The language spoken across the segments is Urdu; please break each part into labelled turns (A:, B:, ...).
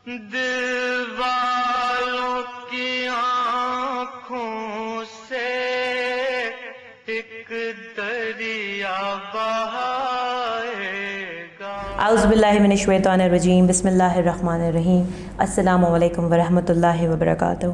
A: دل والوں کی آنکھوں سے ایک دریا بہائے گا۔
B: اعوذ باللہ من الشیطان الرجیم، بسم اللہ الرحمن الرحیم۔ السلام علیکم ورحمۃ اللہ وبرکاتہ۔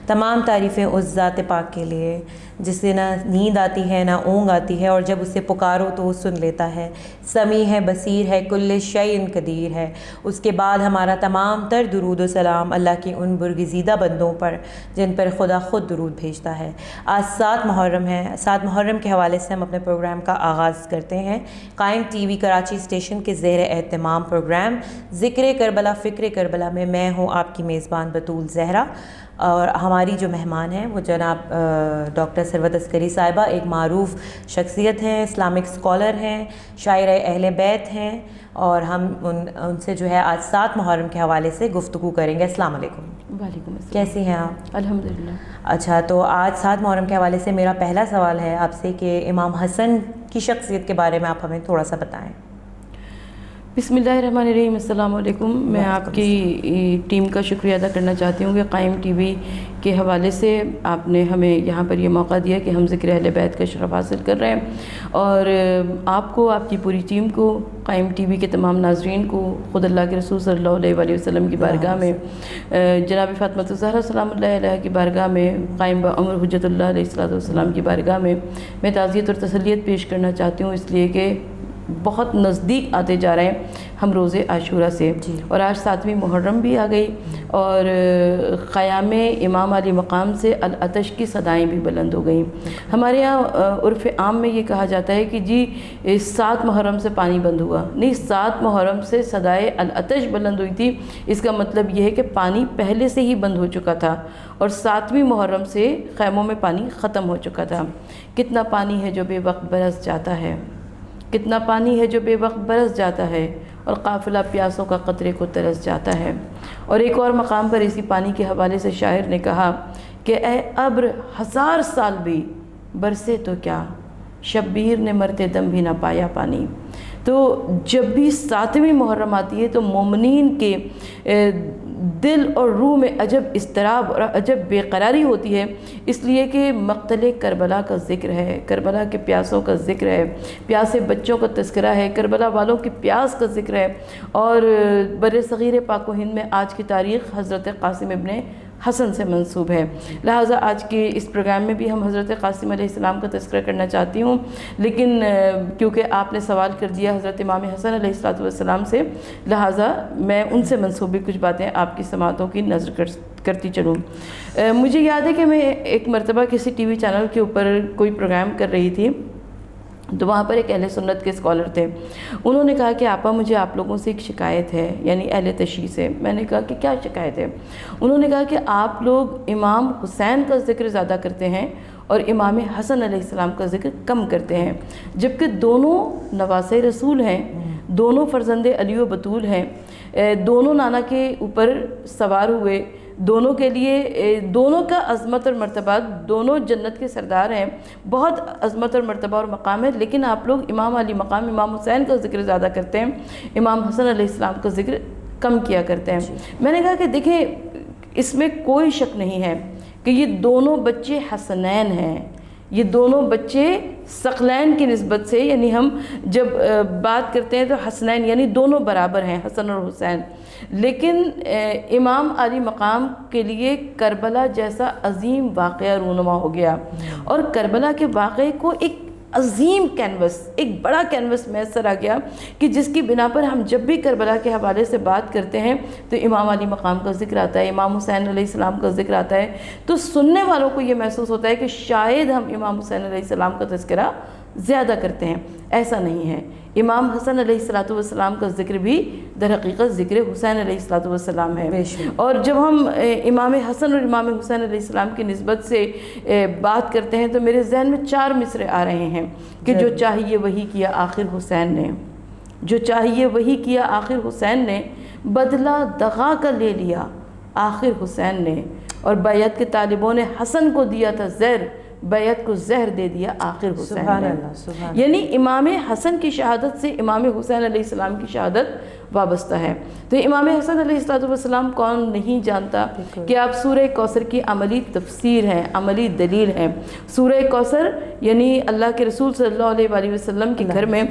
B: تمام تعریفیں اس ذات پاک کے لیے جس سے نہ نیند آتی ہے نہ اونگ آتی ہے، اور جب اسے پکارو تو وہ سن لیتا ہے، سمیع ہے، بصیر ہے، کل شیء قدیر ہے۔ اس کے بعد ہمارا تمام تر درود و سلام اللہ کے ان برگزیدہ بندوں پر جن پر خدا خود درود بھیجتا ہے۔ آج 7 محرم ہے۔ 7 محرم کے حوالے سے ہم اپنے پروگرام کا آغاز کرتے ہیں۔ قائم ٹی وی کراچی اسٹیشن کے زیر اہتمام پروگرام ذکر کربلا فکر کربلا میں میں ہوں آپ کی میزبان بطول زہرا، اور ہماری جو مہمان ہیں وہ جناب ڈاکٹر ثروت عسکری صاحبہ، ایک معروف شخصیت ہیں، اسلامک اسکالر ہیں، شاعر اہل بیت ہیں، اور ہم ان سے جو ہے آج 7 محرم کے حوالے سے گفتگو کریں گے۔ السلام علیکم۔
C: وعلیکم السلام۔
B: کیسی ہیں آپ؟
C: الحمدللہ۔
B: اچھا، تو آج 7 محرم کے حوالے سے میرا پہلا سوال ہے آپ سے کہ امام حسن کی شخصیت کے بارے میں آپ ہمیں تھوڑا سا بتائیں۔
C: بسم اللہ الرحمن الرحیم۔ السلام علیکم۔ میں آپ کی ٹیم کا شکریہ ادا کرنا چاہتی ہوں کہ قائم ٹی وی کے حوالے سے آپ نے ہمیں یہاں پر یہ موقع دیا کہ ہم ذکر اہل بیت کا شرف حاصل کر رہے ہیں، اور آپ کو، آپ کی پوری ٹیم کو، قائم ٹی وی کے تمام ناظرین کو خود اللہ کے رسول صلی اللہ علیہ وآلہ وسلم کی بارگاہ میں، جناب فاطمہ الزہرا سلام اللہ علیہ کی بارگاہ میں، قائم عمر حجت اللہ علیہ السلام کی بارگاہ میں تعزیت اور تسلیت پیش کرنا چاہتی ہوں، اس لیے کہ بہت نزدیک آتے جا رہے ہیں ہم روز عاشورہ سے، اور آج 7ویں محرم بھی آ گئی، اور قیام امام علی مقام سے العطش کی صدائیں بھی بلند ہو گئیں۔ ہمارے یہاں عرف عام میں یہ کہا جاتا ہے کہ جی 7 محرم سے پانی بند ہوا، نہیں، 7 محرم سے صدائے العطش بلند ہوئی تھی۔ اس کا مطلب یہ ہے کہ پانی پہلے سے ہی بند ہو چکا تھا، اور 7ویں محرم سے خیموں میں پانی ختم ہو چکا تھا۔ کتنا پانی ہے جو بے وقت برس جاتا ہے، کتنا پانی ہے جو بے وقت برس جاتا ہے، اور قافلہ پیاسوں کا قطرے کو ترس جاتا ہے۔ اور ایک اور مقام پر اسی پانی کے حوالے سے شاعر نے کہا کہ اے ابر 1000 سال بھی برسے تو کیا، شبیر نے مرتے دم بھی نہ پایا پانی۔ تو جب بھی 7ویں محرم آتی ہے تو مومنین کے دل اور روح میں عجب اضطراب اور عجب بے قراری ہوتی ہے، اس لیے کہ مقتل کربلا کا ذکر ہے، کربلا کے پیاسوں کا ذکر ہے، پیاسے بچوں کا تذکرہ ہے، کربلا والوں کی پیاس کا ذکر ہے، اور بر صغیر پاک و ہند میں آج کی تاریخ حضرت قاسم ابن حسن سے منسوب ہے۔ لہٰذا آج کے اس پروگرام میں بھی ہم حضرت قاسم علیہ السلام کا تذکرہ کرنا چاہتی ہوں، لیکن کیونکہ آپ نے سوال کر دیا حضرت امام حسن علیہ السلام سے، لہٰذا میں ان سے منسوبی کچھ باتیں آپ کی سماعتوں کی نظر کرتی چلوں۔ مجھے یاد ہے کہ میں ایک مرتبہ کسی ٹی وی چینل کے اوپر کوئی پروگرام کر رہی تھی، تو وہاں پر ایک اہل سنت کے اسکالر تھے، انہوں نے کہا کہ آپا مجھے آپ لوگوں سے ایک شکایت ہے، یعنی اہل تشیع سے۔ میں نے کہا کہ کیا شکایت ہے؟ انہوں نے کہا کہ آپ لوگ امام حسین کا ذکر زیادہ کرتے ہیں اور امام حسن علیہ السلام کا ذکر کم کرتے ہیں، جبکہ دونوں نواسۂ رسول ہیں، دونوں فرزند علی و بطول ہیں، دونوں نانا کے اوپر سوار ہوئے، دونوں کے لیے دونوں کا عظمت اور مرتبہ، دونوں جنت کے سردار ہیں، بہت عظمت اور مرتبہ اور مقام ہے، لیکن آپ لوگ امام علی مقام امام حسین کا ذکر زیادہ کرتے ہیں، امام حسن علیہ السلام کا ذکر کم کیا کرتے ہیں۔ میں نے کہا کہ دیکھیں، اس میں کوئی شک نہیں ہے کہ یہ دونوں بچے حسنین ہیں، یہ دونوں بچے ثقلین کی نسبت سے، یعنی ہم جب بات کرتے ہیں تو حسنین یعنی دونوں برابر ہیں، حسن اور حسین، لیکن امام علی مقام کے لیے کربلا جیسا عظیم واقعہ رونما ہو گیا، اور کربلا کے واقعے کو ایک عظیم کینوس، ایک بڑا کینوس میسر آ گیا کہ جس کی بنا پر ہم جب بھی کربلا کے حوالے سے بات کرتے ہیں تو امام علی مقام کا ذکر آتا ہے، امام حسین علیہ السلام کا ذکر آتا ہے، تو سننے والوں کو یہ محسوس ہوتا ہے کہ شاید ہم امام حسین علیہ السلام کا تذکرہ زیادہ کرتے ہیں۔ ایسا نہیں ہے، امام حسن علیہ السلام کا ذکر بھی در حقیقت ذکر حسین علیہ السلام ہے۔ اور جب ہم امام حسن اور امام حسین علیہ السلام کی نسبت سے بات کرتے ہیں تو میرے ذہن میں 4 مصرے آ رہے ہیں کہ جو چاہیے وہی کیا آخر حسین نے، جو چاہیے وہی کیا آخر حسین نے، بدلہ دغا کا لے لیا آخر حسین نے، اور بیعت کے طالبوں نے حسن کو دیا تھا زہر، بیعت کو زہر دے دیا آخر حسین نے۔ یعنی امام حسن کی شہادت سے امام حسین علیہ السلام کی شہادت وابستہ ہے۔ تو امام حسن علیہ السلام کون نہیں جانتا کہ آپ سورہ کوثر کی عملی تفسیر ہیں، عملی دلیل ہیں۔ سورہ کوثر یعنی اللہ کے رسول صلی اللہ علیہ وآلہ وسلم کے گھر میں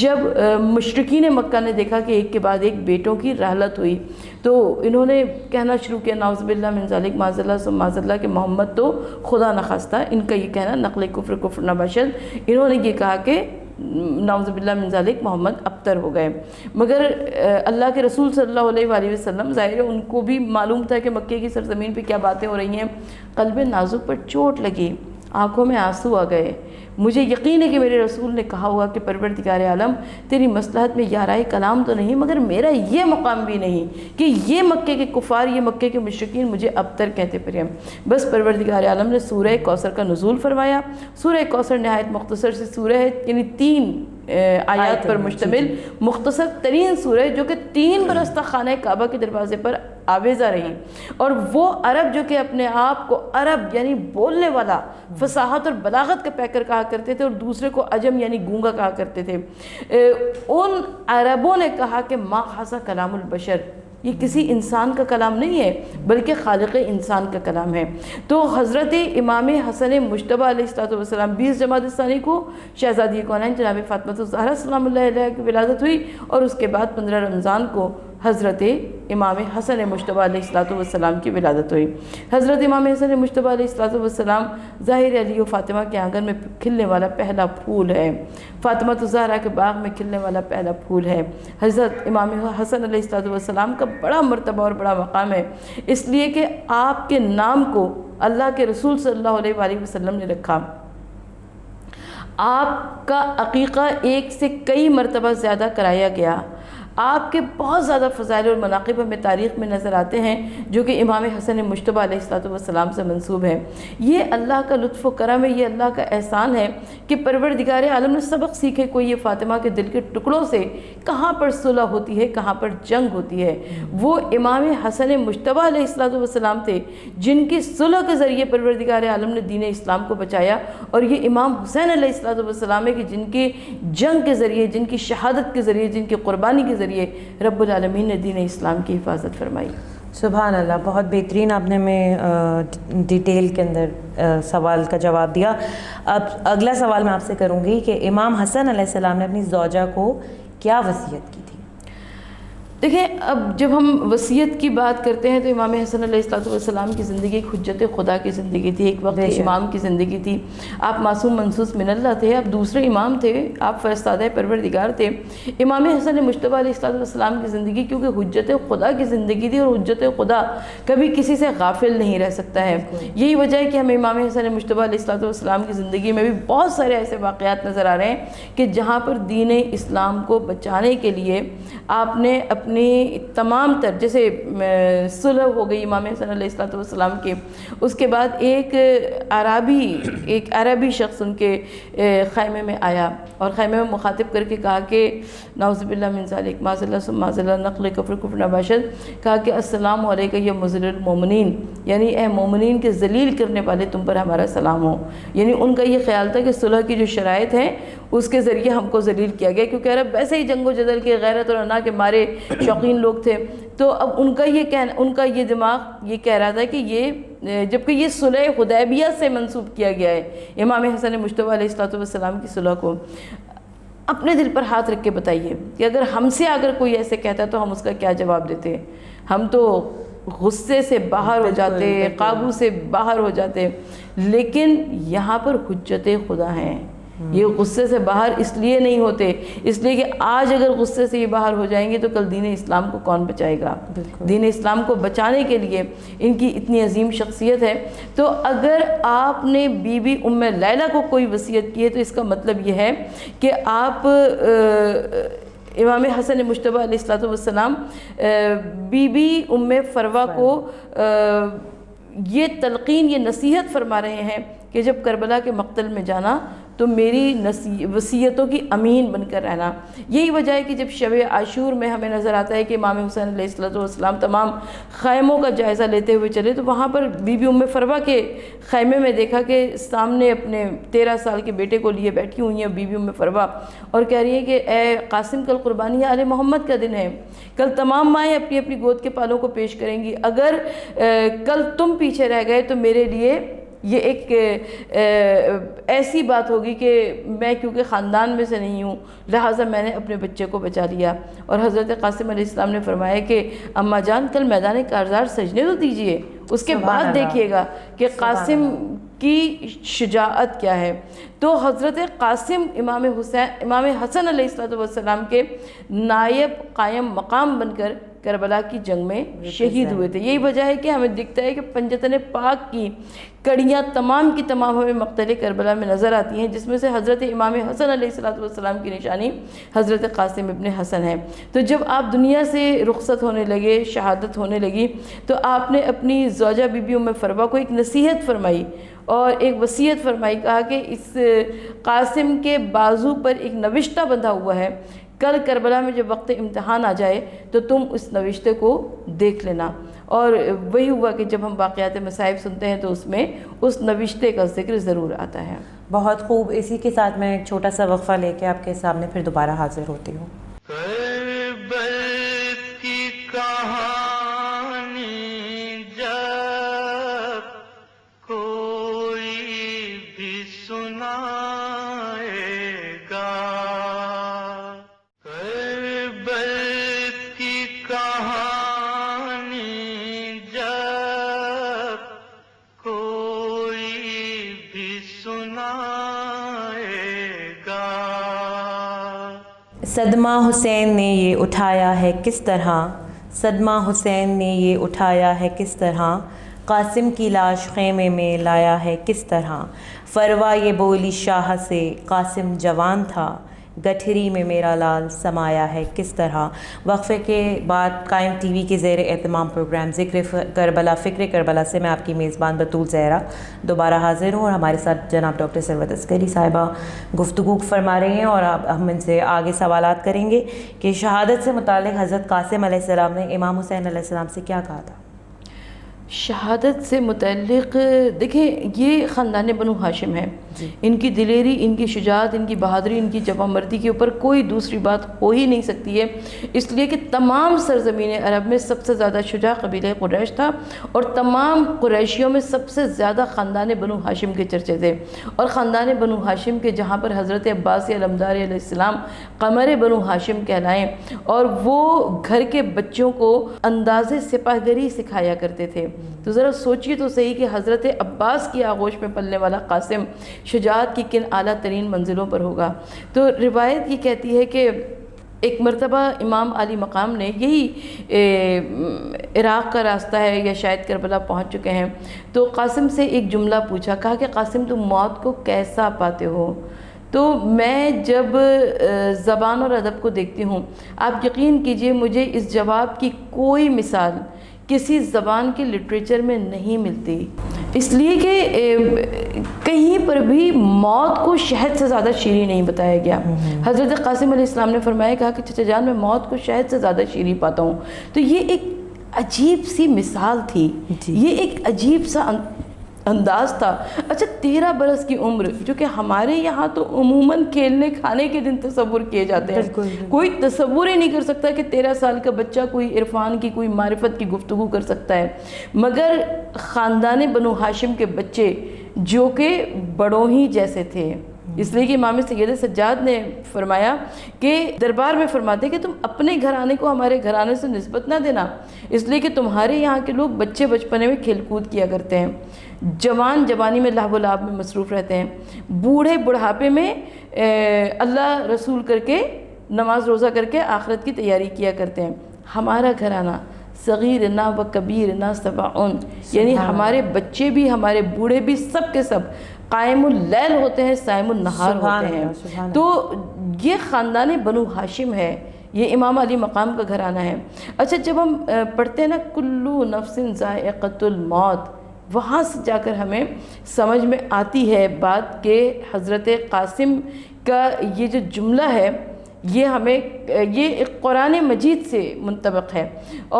C: جب مشرکین مکہ نے دیکھا کہ ایک کے بعد ایک بیٹوں کی رحلت ہوئی تو انہوں نے کہنا شروع کیا نعوذ باللہ من ذالک معاذ اللہ ثم معاذ اللہ کہ محمد تو خدا نخواستہ، ان کا یہ کہنا نقل کفر کفر نباشد، انہوں نے یہ کہا کہ نعوذ باللہ من ذالک محمد ابتر ہو گئے۔ مگر اللہ کے رسول صلی اللہ علیہ وآلہ وسلم ظاہر ہے ان کو بھی معلوم تھا کہ مکے کی سرزمین پہ کیا باتیں ہو رہی ہیں، قلب نازک پر چوٹ لگی، آنکھوں میں آنسو آ گئے۔ مجھے یقین ہے کہ میرے رسول نے کہا ہوا کہ پروردگار عالم تیری مصلحت میں یارائے کلام تو نہیں مگر میرا یہ مقام بھی نہیں کہ یہ مکے کے کفار، یہ مکے کے مشرکین مجھے ابتر کہتے پھریں۔ بس پروردگار عالم نے سورہ کوثر کا نزول فرمایا۔ سورہ کوثر نہایت مختصر سی سورہ ہے، یعنی 3 آیات پر مشتمل مختصر ترین سورہ جو کہ 3 برس تک خانہ کعبہ کے دروازے پر آویزہ رہی، اور وہ عرب جو کہ اپنے آپ کو عرب یعنی بولنے والا، فصاحت اور بلاغت کا پیکر کہا کرتے تھے، اور دوسرے کو عجم یعنی گونگا کہا کرتے تھے، ان عربوں نے کہا کہ ما ھذا کلام البشر، یہ کسی انسان کا کلام نہیں ہے بلکہ خالق انسان کا کلام ہے۔ تو حضرت امام حسن مجتبیٰ علیہ السلام 20 جمادی الثانی کو شہزادی کونین جناب فاطمہ الزہرا سلام اللہ علیہ کی ولادت ہوئی، اور اس کے بعد 15 رمضان کو حضرت امام حسن مجتبیٰ علیہ السلام کی ولادت ہوئی۔ حضرت امام حسن مجتبیٰ علیہ السلام ظاہر علی و فاطمہ کے آنگن میں کھلنے والا پہلا پھول ہے، فاطمہ الزہرا کے باغ میں کھلنے والا پہلا پھول ہے۔ حضرت امام حسن علیہ السلام کا بڑا مرتبہ اور بڑا مقام ہے، اس لیے کہ آپ کے نام کو اللہ کے رسول صلی اللہ علیہ وآلہ وسلم نے رکھا۔ آپ کا عقیقہ ایک سے کئی مرتبہ زیادہ کرایا گیا۔ آپ کے بہت زیادہ فضائل اور مناقب ہمیں تاریخ میں نظر آتے ہیں جو کہ امام حسن مجتبیٰ علیہ السلام سے منسوب ہے۔ یہ اللہ کا لطف و کرم ہے، یہ اللہ کا احسان ہے کہ پروردگار عالم نے سبق سیکھے کوئی یہ فاطمہ کے دل کے ٹکڑوں سے کہاں پر صلح ہوتی ہے، کہاں پر جنگ ہوتی ہے۔ وہ امام حسن مجتبیٰ علیہ السلام تھے جن کی صلح کے ذریعے پروردگار عالم نے دین اسلام کو بچایا، اور یہ امام حسین علیہ السلام ہے کہ جن کی جنگ کے ذریعے، جن کی شہادت کے ذریعے، جن کی قربانی کے ذریعے رب العالمین نے دین اسلام کی حفاظت فرمائی۔
B: سبحان اللہ، بہت بہترین آپ نے میں ڈیٹیل کے اندر سوال کا جواب دیا۔ اب اگلا سوال میں آپ سے کروں گی کہ امام حسن علیہ السلام نے اپنی زوجہ کو کیا وصیت کی تھی؟
C: دیکھیں، اب جب ہم وصیت کی بات کرتے ہیں تو امام حسن علیہ السلام کی زندگی ایک حجت خدا کی زندگی تھی، ایک وقت امام کی زندگی تھی۔ آپ معصوم منصوص من اللہ تھے، آپ دوسرے امام تھے، آپ فرستادہ پروردگار تھے۔ امام حسن مجتبیٰ علیہ السلام کی زندگی کیونکہ حجت خدا کی زندگی تھی، اور حجت خدا کبھی کسی سے غافل نہیں رہ سکتا ہے۔ یہی وجہ ہے کہ ہمیں امام حسن مجتبیٰ علیہ السلام کی زندگی میں بھی بہت سارے ایسے واقعات نظر آ رہے ہیں کہ جہاں پر دین اسلام کو بچانے کے لیے آپ نے اپنی تمام تر، جیسے صلح ہو گئی امام حسن علیہ السلام کے، اس کے بعد ایک عربی شخص ان کے خیمے میں آیا اور خیمے میں مخاطب کر کے کہا کہ نعوذ باللہ من ذالک معاذ اللہ ثم معاذ اللہ نقل کفر کفر نباشد، کہا کہ السلام علیکہ یا مذل المومنین، یعنی اے مومنین کے ذلیل کرنے والے تم پر ہمارا سلام ہو۔ یعنی ان کا یہ خیال تھا کہ صلح کی جو شرائط ہیں اس کے ذریعے ہم کو ذلیل کیا گیا، کیونکہ عرب ویسے ہی جنگ و جدل کے غیرت اور انا کے مارے شوقین لوگ تھے۔ تو اب ان کا یہ دماغ یہ کہہ رہا تھا کہ یہ جبکہ یہ صلح حدیبیہ سے منسوب کیا گیا ہے امام حسن مجتبیٰ علیہ السلام کی صلح کو، اپنے دل پر ہاتھ رکھ کے بتائیے کہ اگر ہم سے اگر کوئی ایسے کہتا ہے تو ہم اس کا کیا جواب دیتے؟ ہم تو غصے سے باہر ہو جاتے، قابو سے باہر ہو جاتے، لیکن یہاں پر حجت خدا ہیں۔ یہ غصے سے باہر اس لیے نہیں ہوتے، اس لیے کہ آج اگر غصے سے یہ باہر ہو جائیں گے تو کل دین اسلام کو کون بچائے گا؟ دین اسلام کو بچانے کے لیے ان کی اتنی عظیم شخصیت ہے۔ تو اگر آپ نے بی بی ام لیلہ کو کوئی وصیت کی ہے تو اس کا مطلب یہ ہے کہ آپ امام حسن مجتبیٰ علیہ السلام بی بی ام فروہ کو یہ تلقین، یہ نصیحت فرما رہے ہیں کہ جب کربلا کے مقتل میں جانا تو میری وصیتوں کی امین بن کر رہنا۔ یہی وجہ ہے کہ جب شب عاشور میں ہمیں نظر آتا ہے کہ امام حسین علیہ السلام تمام خیموں کا جائزہ لیتے ہوئے چلے، تو وہاں پر بی بی ام فروا کے خیمے میں دیکھا کہ سامنے اپنے 13 سال کے بیٹے کو لیے بیٹھی ہوئی ہیں بی بی ام فروا، اور کہہ رہی ہیں کہ اے قاسم، کل قربانی آل محمد کا دن ہے، کل تمام مائیں اپنی اپنی گود کے پالوں کو پیش کریں گی، اگر کل تم پیچھے رہ گئے تو میرے لیے یہ ایک ایسی بات ہوگی کہ میں کیونکہ خاندان میں سے نہیں ہوں لہٰذا میں نے اپنے بچے کو بچا لیا۔ اور حضرت قاسم علیہ السلام نے فرمایا کہ اماں جان کل میدان کارزار سجنے تو دیجئے، اس کے بعد دیکھیے گا کہ قاسم کی شجاعت کیا ہے۔ تو حضرت قاسم امام حسن علیہ السلام کے نائب قائم مقام بن کر کربلا کی جنگ میں شہید ہوئے تھے۔ یہی وجہ ہے کہ ہمیں دکھتا ہے کہ پنجتن پاک کی کڑیاں تمام کی تمام ہمیں مقتل کربلا میں نظر آتی ہیں، جس میں سے حضرت امام حسن علیہ السلام کی نشانی حضرت قاسم ابن حسن ہے۔ تو جب آپ دنیا سے رخصت ہونے لگے، شہادت ہونے لگی، تو آپ نے اپنی زوجہ بی بی ام فروا کو ایک نصیحت فرمائی اور ایک وصیت فرمائی، کہا کہ اس قاسم کے بازو پر ایک نوشتہ بندھا ہوا ہے، کل کربلا میں جب وقت امتحان آ جائے تو تم اس نوشتے کو دیکھ لینا۔ اور وہی ہوا کہ جب ہم واقعات مصائب سنتے ہیں تو اس میں اس نوشتے کا ذکر ضرور آتا ہے۔
B: بہت خوب، اسی کے ساتھ میں ایک چھوٹا سا وقفہ لے کے آپ کے سامنے پھر دوبارہ حاضر ہوتی ہوں۔
A: کربل کی کہانی جب کوئی بھی سنائے گا، کربل کی کہانی جب کوئی بھی سنائے گا،
B: صدمہ حسین نے یہ اٹھایا ہے کس طرح، صدمہ حسین نے یہ اٹھایا ہے کس طرح، قاسم کی لاش خیمے میں لایا ہے کس طرح، فروا یہ بولی شاہ سے قاسم جوان تھا، گٹھری میں میرا لال سمایا ہے کس طرح۔ وقفے کے بعد قائم ٹی وی کے زیر اہتمام پروگرام ذکر کربلا فکر کربلا سے میں آپ کی میزبان بطول زہرا دوبارہ حاضر ہوں، اور ہمارے ساتھ جناب ڈاکٹر ثروت عسکری صاحبہ گفتگو فرما رہے ہیں، اور ہم ان سے آگے سوالات کریں گے کہ شہادت سے متعلق حضرت قاسم علیہ السلام نے امام حسین علیہ السلام سے کیا کہا تھا۔
C: شہادت سے متعلق دیکھیں، یہ خاندان بنو ہاشم ہے، ان کی دلیری، ان کی شجاعت، ان کی بہادری، ان کی جواں مردی کے اوپر کوئی دوسری بات ہو ہی نہیں سکتی ہے، اس لیے کہ تمام سرزمین عرب میں سب سے زیادہ شجاع قبیلہ قریش تھا، اور تمام قریشیوں میں سب سے زیادہ خاندان بنو ہاشم کے چرچے تھے، اور خاندان بنو ہاشم کے جہاں پر حضرت عباس علمدار علیہ السلام قمر بنو ہاشم کہلائیں، اور وہ گھر کے بچوں کو انداز سپاہ گری سکھایا کرتے تھے۔ تو ذرا سوچیے تو صحیح کہ حضرت عباس کی آغوش میں پلنے والا قاسم شجاعت کی کن اعلیٰ ترین منزلوں پر ہوگا۔ تو روایت یہ کہتی ہے کہ ایک مرتبہ امام علی مقام نے، یہی عراق کا راستہ ہے یا شاید کربلا پہنچ چکے ہیں، تو قاسم سے ایک جملہ پوچھا، کہا کہ قاسم تم موت کو کیسا پاتے ہو؟ تو میں جب زبان اور ادب کو دیکھتی ہوں، آپ یقین کیجئے مجھے اس جواب کی کوئی مثال کسی زبان کے لٹریچر میں نہیں ملتی، اس لیے کہ کہیں پر بھی موت کو شہد سے زیادہ شیریں نہیں بتایا گیا۔ حضرت قاسم علیہ السلام نے فرمایا، کہا کہ چچا جان میں موت کو شہد سے زیادہ شیریں پاتا ہوں۔ تو یہ ایک عجیب سی مثال تھی، یہ ایک عجیب سا انداز تھا۔ اچھا 13 برس کی عمر، جو کہ ہمارے یہاں تو عموماً کھیلنے کھانے کے دن تصور کیے جاتے ہیں، کوئی تصور ہی نہیں کر سکتا کہ 13 سال کا بچہ کوئی عرفان کی، کوئی معرفت کی گفتگو کر سکتا ہے، مگر خاندان بنو ہاشم کے بچے جو کہ بڑوں ہی جیسے تھے، اس لیے کہ امام سید سجاد نے فرمایا کہ دربار میں فرماتے کہ تم اپنے گھرانے کو ہمارے گھرانے سے نسبت نہ دینا، اس لیے کہ تمہارے یہاں کے لوگ بچے بچپنے میں کھیل کود کیا کرتے ہیں، جوان جوانی میں لہو و لعب میں مصروف رہتے ہیں، بوڑھے بڑھاپے میں اللہ رسول کر کے نماز روزہ کر کے آخرت کی تیاری کیا کرتے ہیں۔ ہمارا گھرانہ صغیر نہ و کبیر نہ سواء، یعنی ہمارے بچے بھی، ہمارے بوڑھے بھی، سب کے سب قائم اللیل ہوتے ہیں، صائم النہار ہوتے ہیں۔ تو یہ خاندان بنو ہاشم ہے، یہ امام علی مقام کا گھرانہ ہے۔ اچھا جب ہم پڑھتے ہیں نا کلو نفس ذائقۃ الموت، وہاں سے جا کر ہمیں سمجھ میں آتی ہے بات کہ حضرت قاسم کا یہ جو جملہ ہے یہ ہمیں یہ قرآن مجید سے منطبق ہے،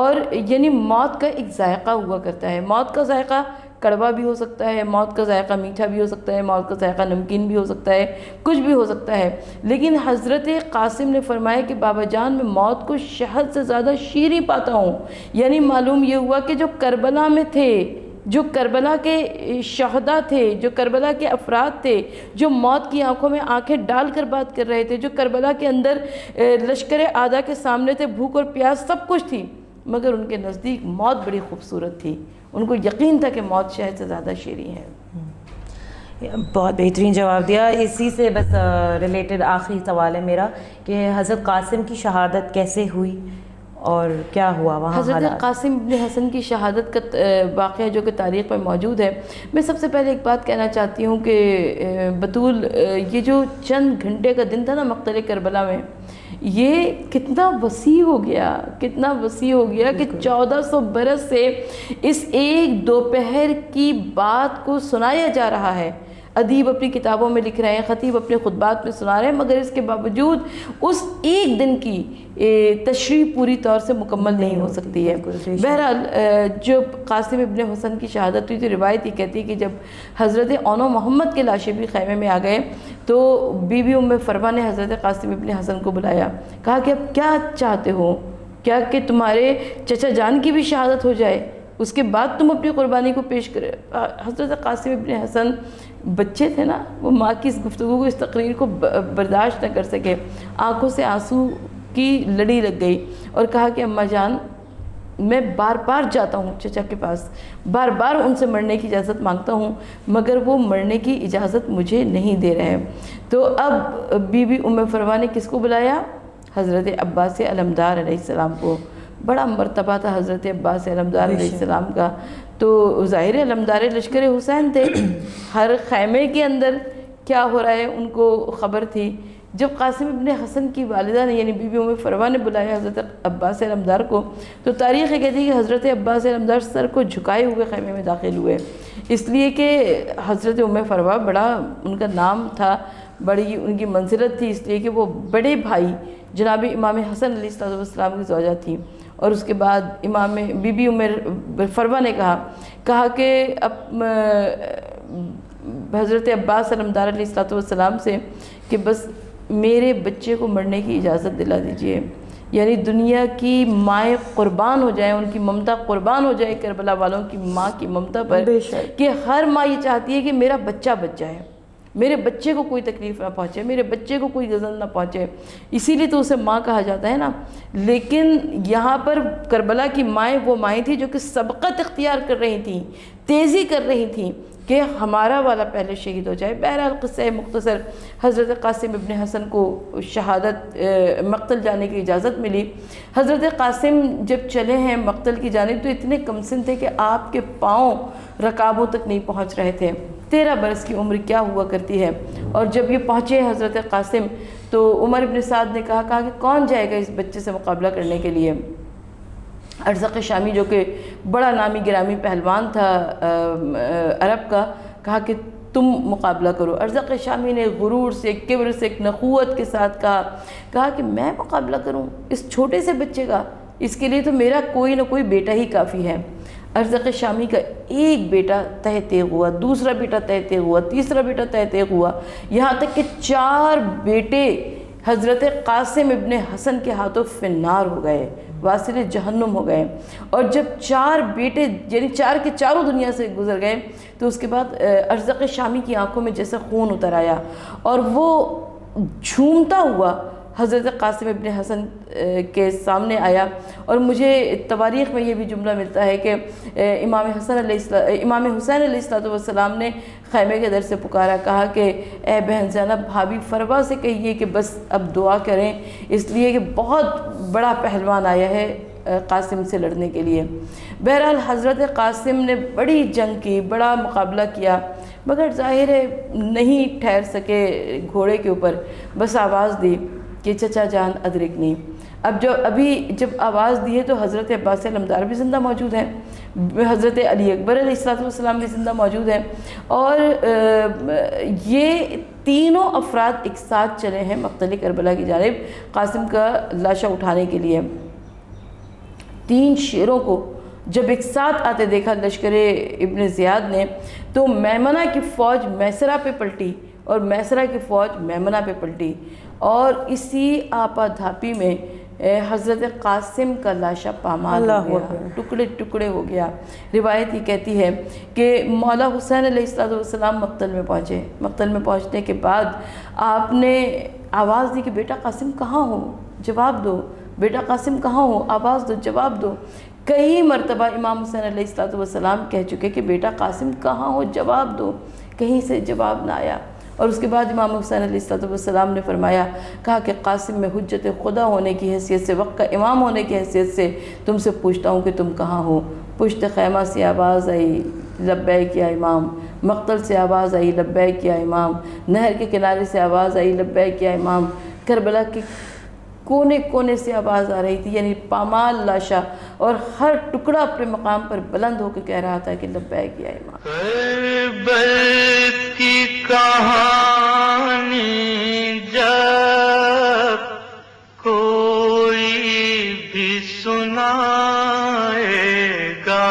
C: اور یعنی موت کا ایک ذائقہ ہوا کرتا ہے۔ موت کا ذائقہ کڑوا بھی ہو سکتا ہے، موت کا ذائقہ میٹھا بھی ہو سکتا ہے، موت کا ذائقہ نمکین بھی ہو سکتا ہے، کچھ بھی ہو سکتا ہے، لیکن حضرت قاسم نے فرمایا کہ بابا جان میں موت کو شہد سے زیادہ شیریں پاتا ہوں۔ یعنی معلوم یہ ہوا کہ جو کربلا میں تھے، جو کربلا کے شہداء تھے، جو کربلا کے افراد تھے، جو موت کی آنکھوں میں آنکھیں ڈال کر بات کر رہے تھے، جو کربلا کے اندر لشکر اعداء کے سامنے تھے، بھوک اور پیاس سب کچھ تھی، مگر ان کے نزدیک موت بڑی خوبصورت تھی، ان کو یقین تھا کہ موت شہد سے زیادہ شیریں ہے۔
B: بہت بہترین جواب دیا۔ اسی سے بس ریلیٹڈ آخری سوال ہے میرا کہ حضرت قاسم کی شہادت کیسے ہوئی اور کیا ہوا وہاں؟
C: حضرت قاسم ابن حسن کی شہادت کا واقعہ جو کہ تاریخ پر موجود ہے، میں سب سے پہلے ایک بات کہنا چاہتی ہوں کہ بطول یہ جو چند گھنٹے کا دن تھا نا مقتل کربلا میں، یہ کتنا وسیع ہو گیا، کتنا وسیع ہو گیا کہ 1400 برس سے اس ایک دوپہر کی بات کو سنایا جا رہا ہے۔ ادیب اپنی کتابوں میں لکھ رہے ہیں، خطیب اپنے خطبات میں سنا رہے ہیں، مگر اس کے باوجود اس ایک دن کی تشریح پوری طور سے مکمل نہیں ہو سکتی ہے۔ بہرحال جب قاسم ابن حسن کی شہادت ہوئی تو روایت یہ کہتی ہے کہ جب حضرت اون و محمد کے لاشیں بھی خیمے میں آ گئے تو بی بی ام فروا نے حضرت قاسم ابن حسن کو بلایا، کہا کہ اب کیا چاہتے ہو، کیا کہ تمہارے چچا جان کی بھی شہادت ہو جائے، اس کے بعد تم اپنی قربانی کو پیش کرے۔ حضرت قاسم ابن حسن بچے تھے نا، وہ ماں کی اس گفتگو کو، اس تقریر کو برداشت نہ کر سکے، آنکھوں سے آنسو کی لڑی لگ گئی اور کہا کہ اماں جان میں بار بار جاتا ہوں چچا کے پاس، بار بار ان سے مرنے کی اجازت مانگتا ہوں، مگر وہ مرنے کی اجازت مجھے نہیں دے رہے۔ تو اب بی بی ام فروا نے کس کو بلایا؟ حضرت عباس علمدار علیہ السلام کو۔ بڑا مرتبہ تھا حضرت عباس علمدار علیہ السلام کا، تو ظاہر علمدار لشکر حسین تھے، ہر خیمے کے اندر کیا ہو رہا ہے ان کو خبر تھی۔ جب قاسم ابن حسن کی والدہ نے یعنی بی بی ام فروا نے بلایا حضرت عباس علمدار کو، تو تاریخ یہ کہتی ہے کہ حضرت عباس علمدار سر کو جھکائے ہوئے خیمے میں داخل ہوئے، اس لیے کہ حضرت ام فروا بڑا ان کا نام تھا، بڑی ان کی منزلت تھی، اس لیے کہ وہ بڑے بھائی جناب امام حسن علیہ السلام کی زوجہ تھیں۔ اور اس کے بعد امام بی بی ام فروا نے کہا کہ حضرت عباس علمدار علیہ السلام سے کہ بس میرے بچے کو مرنے کی اجازت دلا دیجئے، یعنی دنیا کی مائیں قربان ہو جائیں، ان کی ممتا قربان ہو جائے کربلا والوں کی ماں کی ممتا پر، کہ ہر ماں یہ چاہتی ہے کہ میرا بچہ بچ جائے، میرے بچے کو کوئی تکلیف نہ پہنچے، میرے بچے کو کوئی غضب نہ پہنچے، اسی لیے تو اسے ماں کہا جاتا ہے نا۔ لیکن یہاں پر کربلا کی مائیں وہ مائیں تھیں جو کہ سبقت اختیار کر رہی تھیں، تیزی کر رہی تھیں کہ ہمارا والا پہلے شہید ہو جائے۔ بہرحال قصہ مختصر، حضرت قاسم ابن حسن کو شہادت مقتل جانے کی اجازت ملی۔ حضرت قاسم جب چلے ہیں مقتل کی جانب تو اتنے کمسن تھے کہ آپ کے پاؤں رکابوں تک نہیں پہنچ رہے تھے، 13 برس کی عمر کیا ہوا کرتی ہے۔ اور جب یہ پہنچے حضرت قاسم تو عمر ابن سعد نے کہا کہ کون جائے گا اس بچے سے مقابلہ کرنے کے لیے؟ ارزق شامی جو کہ بڑا نامی گرامی پہلوان تھا عرب کا، کہا کہ تم مقابلہ کرو۔ ارزق شامی نے غرور سے، کبر سے، ایک نخوت کے ساتھ کہا کہ میں مقابلہ کروں اس چھوٹے سے بچے کا، اس کے لیے تو میرا کوئی نہ کوئی بیٹا ہی کافی ہے۔ ارزق شامی کا ایک بیٹا تہ تیغ ہوا، دوسرا بیٹا تہ تیغ ہوا، تیسرا بیٹا تہ تیغ ہوا، یہاں تک کہ 4 بیٹے حضرت قاسم ابن حسن کے ہاتھوں فنار ہو گئے، واصل جہنم ہو گئے۔ اور جب 4 بیٹے یعنی 4 کے چاروں دنیا سے گزر گئے تو اس کے بعد ارزق شامی کی آنکھوں میں جیسے خون اتر آیا اور وہ جھومتا ہوا حضرت قاسم ابن حسن کے سامنے آیا۔ اور مجھے تواریخ میں یہ بھی جملہ ملتا ہے کہ امام حسین علیہ السلام نے خیمے کے در سے پکارا، کہا کہ اے بہن زینب بھابھی فروا سے کہیے کہ بس اب دعا کریں، اس لیے کہ بہت بڑا پہلوان آیا ہے قاسم سے لڑنے کے لیے۔ بہرحال حضرت قاسم نے بڑی جنگ کی، بڑا مقابلہ کیا، مگر ظاہر ہے نہیں ٹھہر سکے گھوڑے کے اوپر، بس آواز دی کہ چچا جان ادرکنی۔ اب جب آواز دی ہے تو حضرت عباس علمدار بھی زندہ موجود ہیں، حضرت علی اکبر علیہ السلام بھی زندہ موجود ہیں، اور یہ تینوں افراد ایک ساتھ چلے ہیں مقتل کربلا کی جانب قاسم کا لاشا اٹھانے کے لیے۔ 3 شیروں کو جب ایک ساتھ آتے دیکھا لشکر ابن زیاد نے تو میمنہ کی فوج میسرہ پہ پلٹی اور میسرہ کی فوج میمنہ پہ پلٹی، اور اسی آپا دھاپی میں حضرت قاسم کا لاشا پامال ہو گیا، ٹکڑے ٹکڑے ہو گیا۔ روایت یہ کہتی ہے کہ مولا حسین علیہ السلام مقتل میں پہنچے۔ مقتل میں پہنچنے کے بعد آپ نے آواز دی کہ بیٹا قاسم کہاں ہو، جواب دو، بیٹا قاسم کہاں ہو، آواز دو، جواب دو۔ کئی مرتبہ امام حسین علیہ السلام کہہ چکے کہ بیٹا قاسم کہاں ہو، جواب دو، کہیں سے جواب نہ آیا۔ اور اس کے بعد امام حسین علیہ السلام نے فرمایا، کہا کہ قاسم میں حجت خدا ہونے کی حیثیت سے، وقت کا امام ہونے کی حیثیت سے تم سے پوچھتا ہوں کہ تم کہاں ہو۔ پشت خیمہ سے آواز آئی، لبیک یا امام۔ مقتل سے آواز آئی، لبیک یا امام۔ نہر کے کنارے سے آواز آئی، لبیک یا امام۔ کربلا کے کونے کونے سے آواز آ رہی تھی، یعنی پامال لاشا، اور ہر ٹکڑا اپنے مقام پر بلند ہو کے کہہ رہا تھا کہ لبیک یا امام۔
A: کربل کی کہانی جب کوئی بھی سنائے گا،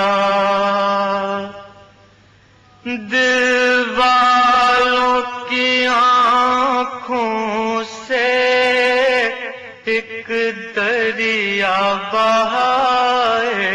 A: دل والوں کی آنکھوں سے ایک دریا بہائے